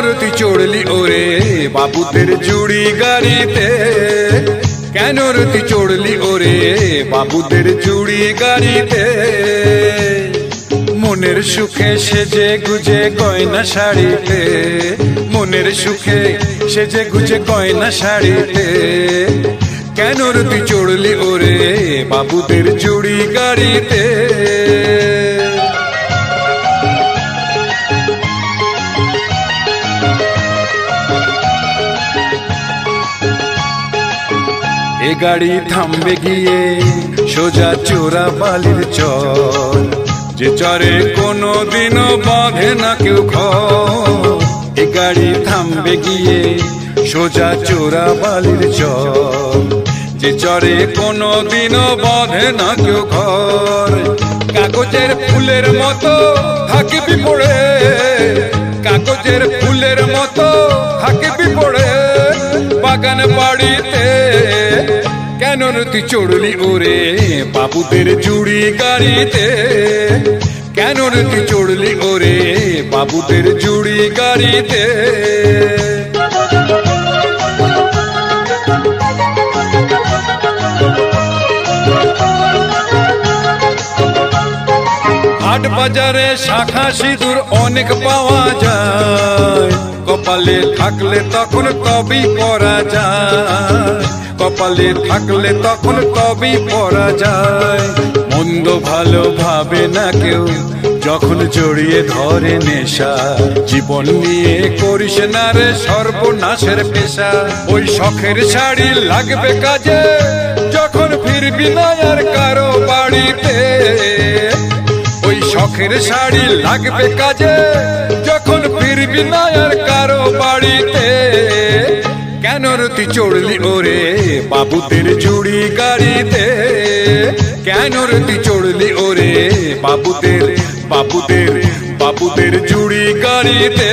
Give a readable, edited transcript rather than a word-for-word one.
রতি চড়লি ওরে বাবুদের জুড়ি গাড়িতে, কেন রতি চড়লি ওরে বাবুদের জুড়ি গাড়িতে। মনের সুখে সেজে গুজে গয়না শাড়িতে, মনের সুখে সেজে গুজে গয়না শাড়িতে, কেন রতি চড়লি ওরে বাবুদের জুড়ি গাড়িতে। এ গাড়ি থামবে গিয়ে সোজা চোরা বালির চর, যে চরে কোনো দিনও বাঁধে না কেউ ঘর। এ গাড়ি থামবে গিয়ে সোজা চোরা বালির চর, যে চরে কোনো দিনও বাঁধে না কেউ ঘর। কাগজের ফুলের মতো থাকবি পড়ে, কাগজের ফুলের মতো থাকবি পড়ে বাগান বাড়িতে, কেন রতি চড়লি ওরে বাবুদের জুড়ি গাড়িতে, কেন রতি চড়লি ওরে বাবুদের জুড়ি গাড়িতে। হাট বাজারে শাখা সিঁদুর অনেক পাওয়া যায়, কপালে থাকলে তখন তবেই পরা যায়, কপালে থাকলে তখন তবেই পরা যায়। মন্দ ভালো ভাবে না কেউ যখন জড়িয়ে ধরে নেশা, জীবন নিয়ে করিস না রে সর্বনাশের পেশা। ওই শখের শাড়ি লাগবে কাজে যখন ফিরবি না আর কারো বাড়িতে, ওই শখের শাড়ি লাগবে কাজে যখন ফিরবি না আর কারো বাড়িতে, কেন রতি চড়লি ওরে বাবুদের জুড়ি গাড়িতে, কেন রতি চড়লি ওরে বাবুদের বাবুদের বাবুদের জুড়ি গাড়িতে।